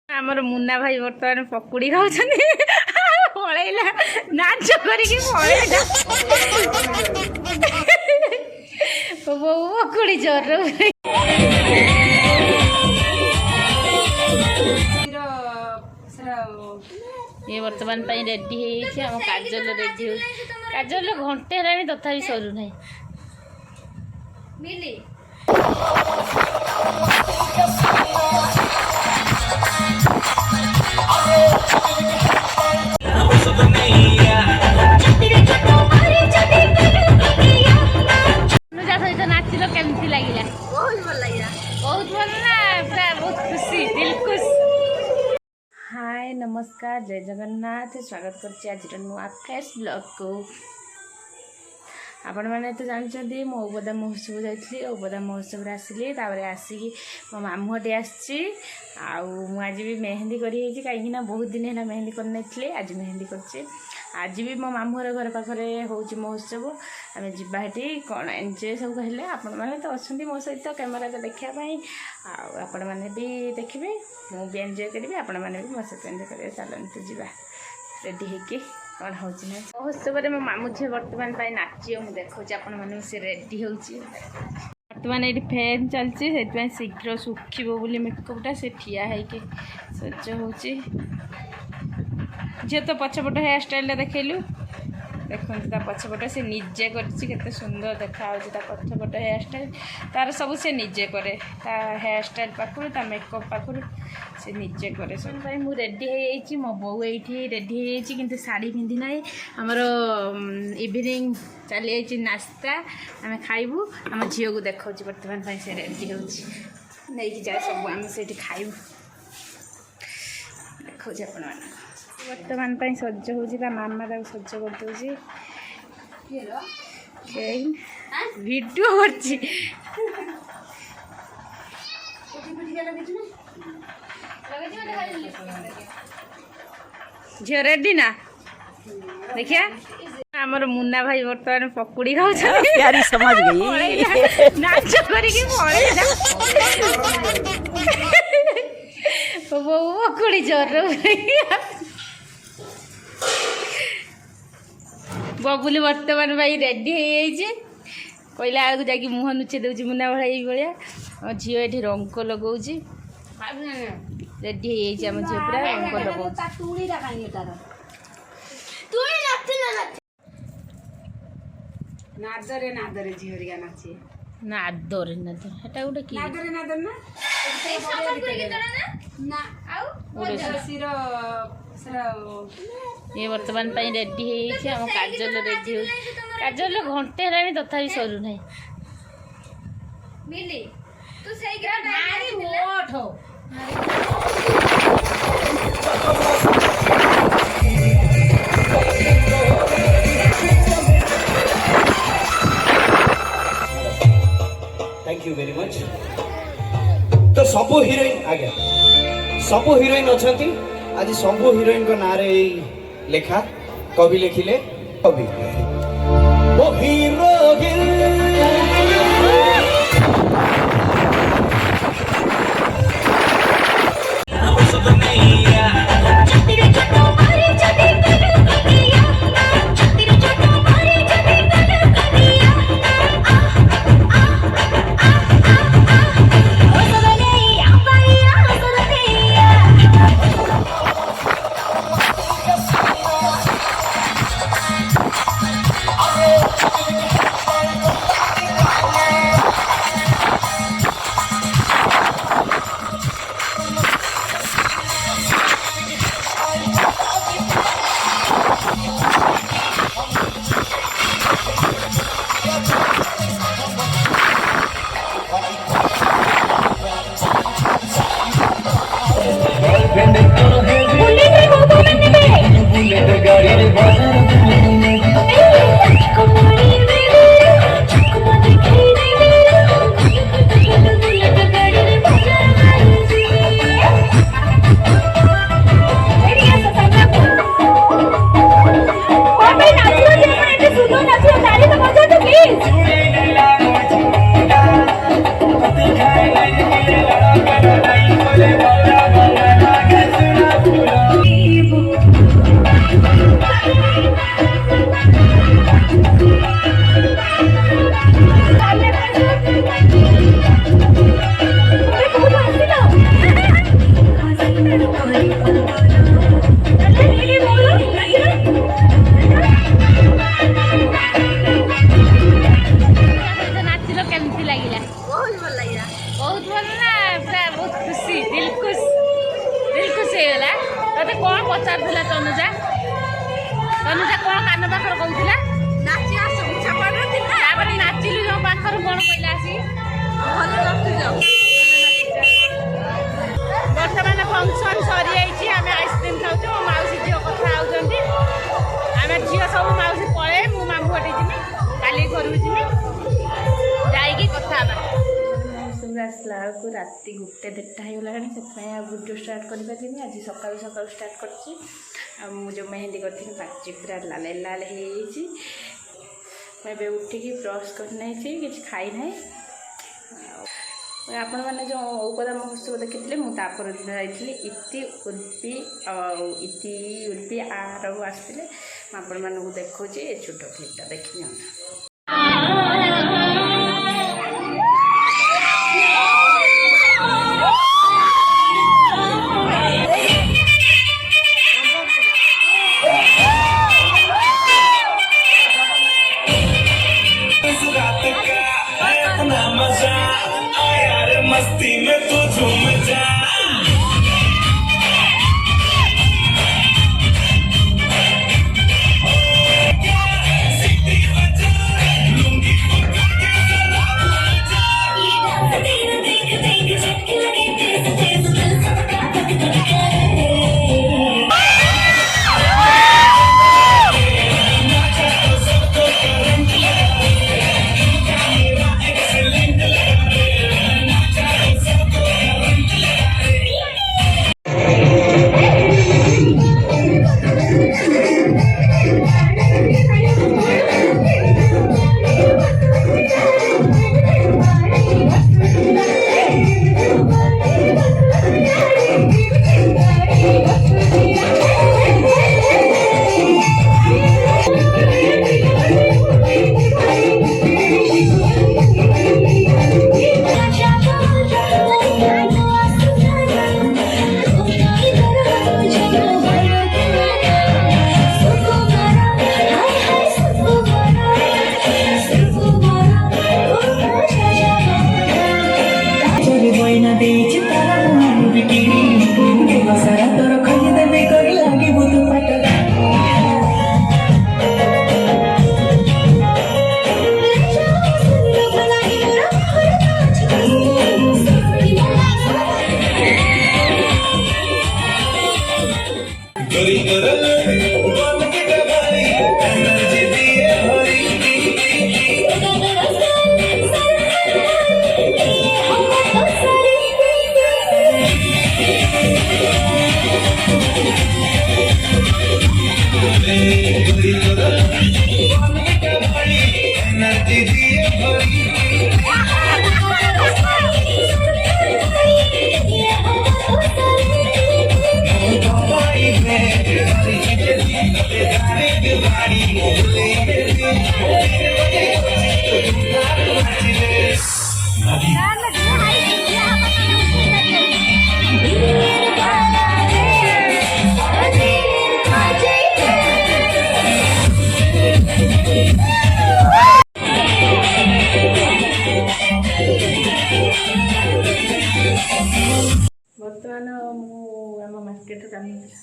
आमर मुन्ना भाई बर्तमान पकुड़ी खाऊन पलैला नाच करके पलैला बो पकुड़ी जोर ये बर्तमान रेडी हो काजल रेडी हो काजल घंटे है तथा सरू ना सहित नाचिल केमती लगे बहुत भल लगे बहुत भल ना पूरा बहुत खुशी दिल खुश। हाय नमस्कार जय जगन्नाथ स्वागत करछि आज नुआ फ्रेश ब्लॉग को। आपण मैंने तो जानते मो ओबदा महोत्सव जाइली ओबदा महोत्सव आसिली आसिकी मो मामू हटे आसी आज भी मेहंदी करी कहीं बहुत दिन है मेहंदी करनी आज मेहंदी कर आज भी मो मामू घर पाखे हूँ महोत्सव आम जाटी कौन एंजय सब कहले आपण मैंने तो अच्छा मो सहित कैमेरा देखापी आपण मैंने भी देखिए मुझे एंजय करी आपण मैंने भी मो सहित एंजय करेंगे चलते जावा रेडी होके कौन हो महोत्सव मो मामू झी बर्तमान नाच मुझे देखा आपण मैंने से रेडी हो बर्तमान ये फैन चलती से शीघ्र सुखिबो बोली मेकअपटा से ठिया है कि सज हो झे तो पछपट हेयर स्टाइल देखलु देखते पछपट से निजे करते सुंदर देखा पछपट हेयर स्टाइल तार सब से निजे करे हेयर स्टाइल पाखु मेकअप पाखु से निजे करे सब भाई मु रेडी मो बो ये रेडी कि शाढ़ी पिंधि ना आमर इवनिंग चली नास्ता आम खाइबू आम झील को देखा बर्तमान से रेडी हो जाए सब आम से खाइबू देखा आपण बर्तमान सज हो मामा सज करदे वीडियो झील रेडी ना देखिया आमर मुन्ना भाई बर्तमान पकुड़ी खाऊन प्यारी समझ गई नाच करके पलैला बो पकुड़ी जोर बबुली बर्तमान भाई रेडी हो कहला आगे जाकि मुह नुचे दूसरी मुन्ना भाई भाया झील ये रंग लगाऊँ रेडी हो झील पूरा रंग लगाऊँ नादरे नादरे झील नाचे नादरे नादर हेटा गोटे कि नादरे नादर ना ये बर्तमान रेडी हो काजल रेडी हो काजल घंटे है तथा सरू ना थैंक यू वेरी मच। तो सब हिरोइन आगे सब हिरोइन अच्छा आज सब हिरोइन को ना रे लेखा कवि लिखिले कवि ओ हीरोइन मत कौन पचार तनुजा तनुजा कौन कान पाखर कहूला नाचिलु जो पाखर कौन कहला आसी बर्तमान फंक्शन सरी आम आइसक्रीम खाऊ मो मौसी झील कथा आउଛନ୍ତି आम झील सब मौसी पळे मु मामू हटे जिमी काली घर जाइकी कथा मौसम आसला को राति 1:30 हो गलानी से वीडियो स्टार्ट कर आज सकाल सकाल स्टार्ट कर जो मेहंदी करी पाची पूरा लाल लाल हो उठिकी ब्रश करना कि खाई ना आपण मैंने जो औपदा महोत्सव देखी मुझे दिन जाइली इति उर्पी आरव आसते आपण मानक देखा छोट क्लिपटा देखी मस्ती में तू झूम जा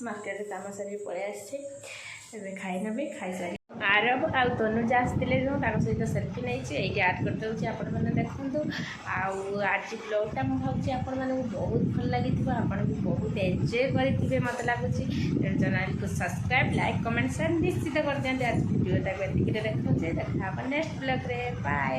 मार्केट काम सारी पलि आसी खाई नेबी खाई सारी आरव आ तनुजा आसते जो सहित सेल्फी नहीं ये आड करदे आपण मैंने देखूँ आज ब्लॉगटा मुझे भावी आपण मानक बहुत भल लगी आपण भी बहुत एंजॉय करेंगे मत लगुच चैनल को सब्सक्राइब लाइक कमेंट शेयर निश्चित कर दिखाते आज वीडियोटा देखा नेक्स्ट ब्लॉग रे बाय।